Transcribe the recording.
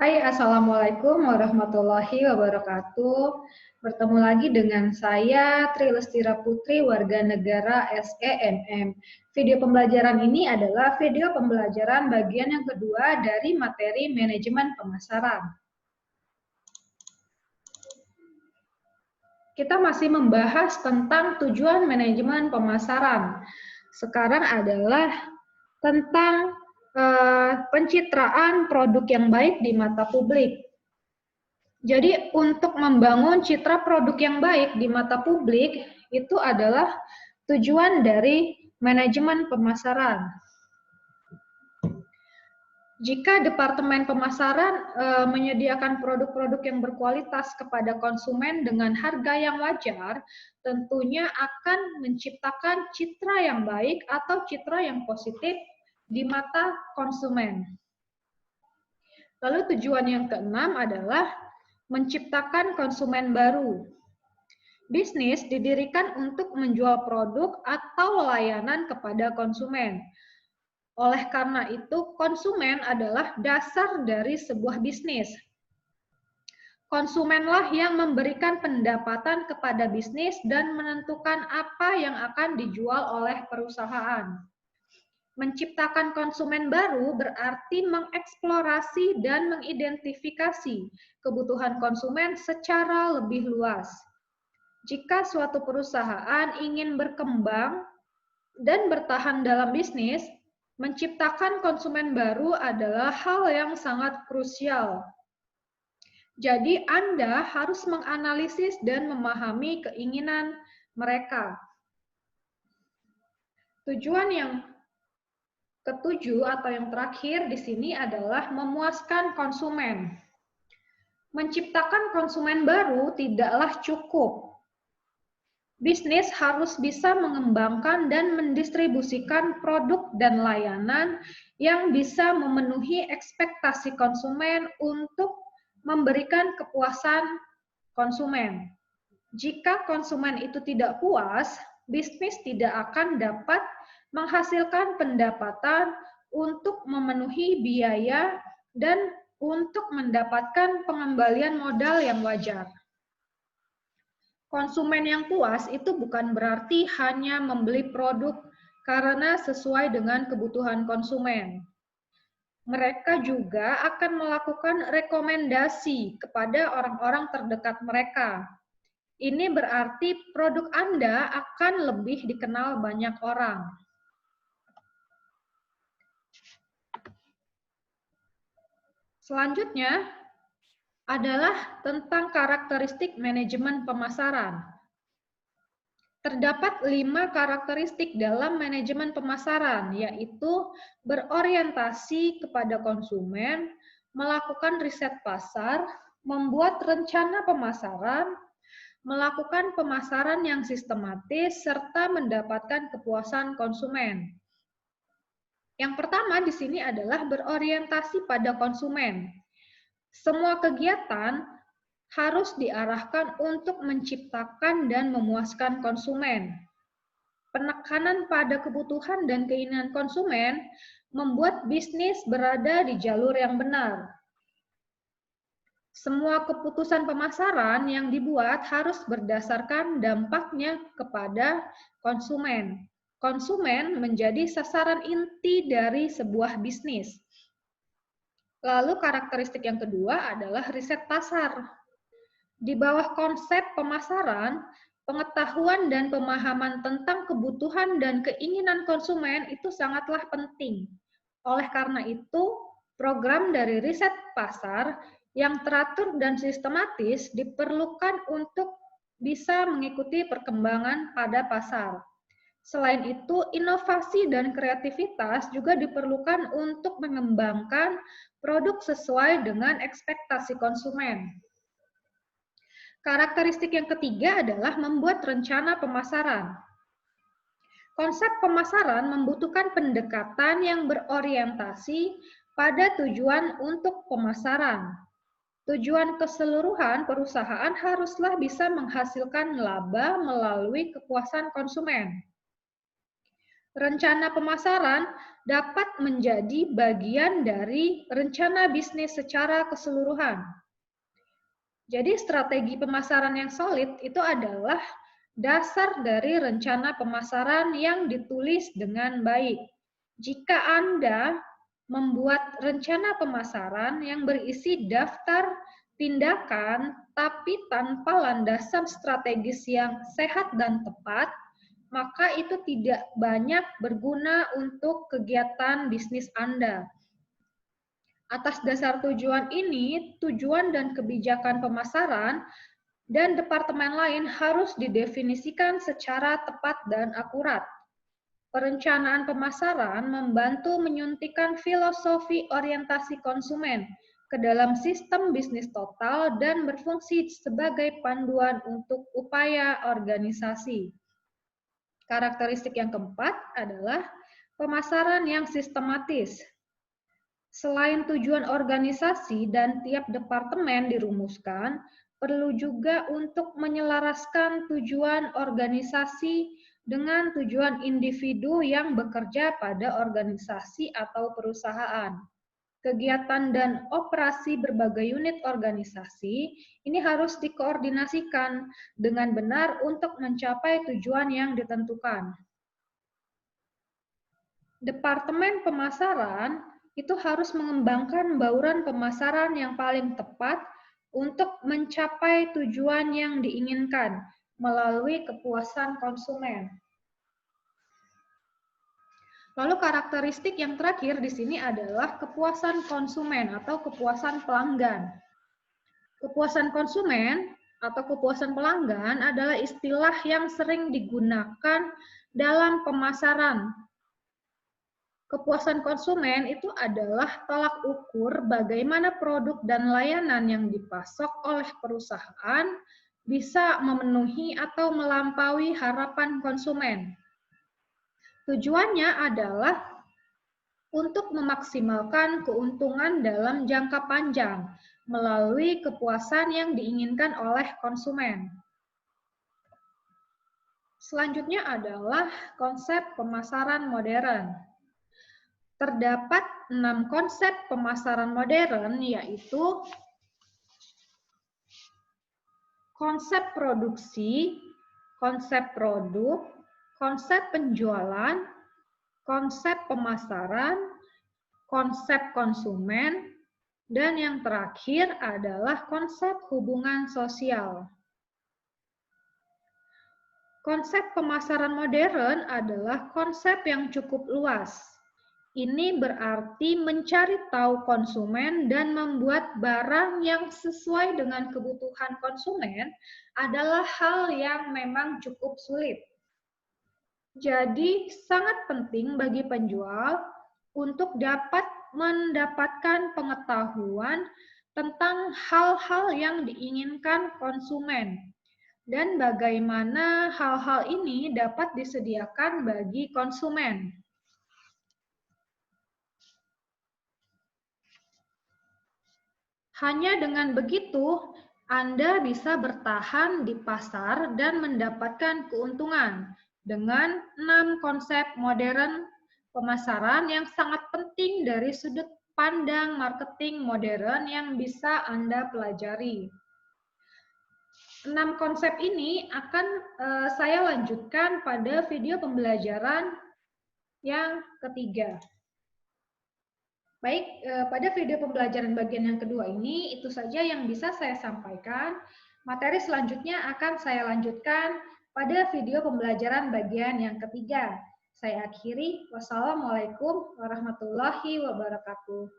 Hai, Assalamualaikum warahmatullahi wabarakatuh. Bertemu lagi dengan saya, Tri Lestira Putri, warga negara SENM. Video pembelajaran ini adalah video pembelajaran bagian yang kedua dari materi manajemen pemasaran. Kita masih membahas tentang tujuan manajemen pemasaran. Sekarang adalah tentang pencitraan produk yang baik di mata publik. Jadi untuk membangun citra produk yang baik di mata publik itu adalah tujuan dari manajemen pemasaran. Jika Departemen Pemasaran menyediakan produk-produk yang berkualitas kepada konsumen dengan harga yang wajar, tentunya akan menciptakan citra yang baik atau citra yang positif di mata konsumen. Lalu tujuan yang keenam adalah menciptakan konsumen baru. Bisnis didirikan untuk menjual produk atau layanan kepada konsumen. Oleh karena itu, konsumen adalah dasar dari sebuah bisnis. Konsumenlah yang memberikan pendapatan kepada bisnis dan menentukan apa yang akan dijual oleh perusahaan. Menciptakan konsumen baru berarti mengeksplorasi dan mengidentifikasi kebutuhan konsumen secara lebih luas. Jika suatu perusahaan ingin berkembang dan bertahan dalam bisnis, menciptakan konsumen baru adalah hal yang sangat krusial. Jadi Anda harus menganalisis dan memahami keinginan mereka. Tujuan yang ketujuh atau yang terakhir di sini adalah memuaskan konsumen. Menciptakan konsumen baru tidaklah cukup. Bisnis harus bisa mengembangkan dan mendistribusikan produk dan layanan yang bisa memenuhi ekspektasi konsumen untuk memberikan kepuasan konsumen. Jika konsumen itu tidak puas, bisnis tidak akan dapat menghasilkan pendapatan untuk memenuhi biaya dan untuk mendapatkan pengembalian modal yang wajar. Konsumen yang puas itu bukan berarti hanya membeli produk karena sesuai dengan kebutuhan konsumen. Mereka juga akan melakukan rekomendasi kepada orang-orang terdekat mereka. Ini berarti produk Anda akan lebih dikenal banyak orang. Selanjutnya adalah tentang karakteristik manajemen pemasaran. Terdapat 5 karakteristik dalam manajemen pemasaran, yaitu berorientasi kepada konsumen, melakukan riset pasar, membuat rencana pemasaran, melakukan pemasaran yang sistematis, serta mendapatkan kepuasan konsumen. Yang pertama di sini adalah berorientasi pada konsumen. Semua kegiatan harus diarahkan untuk menciptakan dan memuaskan konsumen. Penekanan pada kebutuhan dan keinginan konsumen membuat bisnis berada di jalur yang benar. Semua keputusan pemasaran yang dibuat harus berdasarkan dampaknya kepada konsumen. Konsumen menjadi sasaran inti dari sebuah bisnis. Lalu karakteristik yang kedua adalah riset pasar. Di bawah konsep pemasaran, pengetahuan dan pemahaman tentang kebutuhan dan keinginan konsumen itu sangatlah penting. Oleh karena itu, program dari riset pasar yang teratur dan sistematis diperlukan untuk bisa mengikuti perkembangan pada pasar. Selain itu, inovasi dan kreativitas juga diperlukan untuk mengembangkan produk sesuai dengan ekspektasi konsumen. Karakteristik yang ketiga adalah membuat rencana pemasaran. Konsep pemasaran membutuhkan pendekatan yang berorientasi pada tujuan untuk pemasaran. Tujuan keseluruhan perusahaan haruslah bisa menghasilkan laba melalui kepuasan konsumen. Rencana pemasaran dapat menjadi bagian dari rencana bisnis secara keseluruhan. Jadi strategi pemasaran yang solid itu adalah dasar dari rencana pemasaran yang ditulis dengan baik. Jika Anda membuat rencana pemasaran yang berisi daftar tindakan tapi tanpa landasan strategis yang sehat dan tepat, maka itu tidak banyak berguna untuk kegiatan bisnis Anda. Atas dasar tujuan ini, tujuan dan kebijakan pemasaran dan departemen lain harus didefinisikan secara tepat dan akurat. Perencanaan pemasaran membantu menyuntikkan filosofi orientasi konsumen ke dalam sistem bisnis total dan berfungsi sebagai panduan untuk upaya organisasi. Karakteristik yang keempat adalah pemasaran yang sistematis. Selain tujuan organisasi dan tiap departemen dirumuskan, perlu juga untuk menyelaraskan tujuan organisasi dengan tujuan individu yang bekerja pada organisasi atau perusahaan. Kegiatan dan operasi berbagai unit organisasi ini harus dikoordinasikan dengan benar untuk mencapai tujuan yang ditentukan. Departemen pemasaran itu harus mengembangkan bauran pemasaran yang paling tepat untuk mencapai tujuan yang diinginkan melalui kepuasan konsumen. Lalu karakteristik yang terakhir di sini adalah kepuasan konsumen atau kepuasan pelanggan. Kepuasan konsumen atau kepuasan pelanggan adalah istilah yang sering digunakan dalam pemasaran. Kepuasan konsumen itu adalah tolak ukur bagaimana produk dan layanan yang dipasok oleh perusahaan bisa memenuhi atau melampaui harapan konsumen. Tujuannya adalah untuk memaksimalkan keuntungan dalam jangka panjang melalui kepuasan yang diinginkan oleh konsumen. Selanjutnya adalah konsep pemasaran modern. Terdapat 6 konsep pemasaran modern, yaitu konsep produksi, konsep produk, konsep penjualan, konsep pemasaran, konsep konsumen, dan yang terakhir adalah konsep hubungan sosial. Konsep pemasaran modern adalah konsep yang cukup luas. Ini berarti mencari tahu konsumen dan membuat barang yang sesuai dengan kebutuhan konsumen adalah hal yang memang cukup sulit. Jadi, sangat penting bagi penjual untuk dapat mendapatkan pengetahuan tentang hal-hal yang diinginkan konsumen dan bagaimana hal-hal ini dapat disediakan bagi konsumen. Hanya dengan begitu, Anda bisa bertahan di pasar dan mendapatkan keuntungan dengan 6 konsep modern pemasaran yang sangat penting dari sudut pandang marketing modern yang bisa Anda pelajari. 6 konsep ini akan saya lanjutkan pada video pembelajaran yang ketiga. Baik, pada video pembelajaran bagian yang kedua ini, itu saja yang bisa saya sampaikan. Materi selanjutnya akan saya lanjutkan pada video pembelajaran bagian yang ketiga. Saya akhiri, wassalamualaikum warahmatullahi wabarakatuh.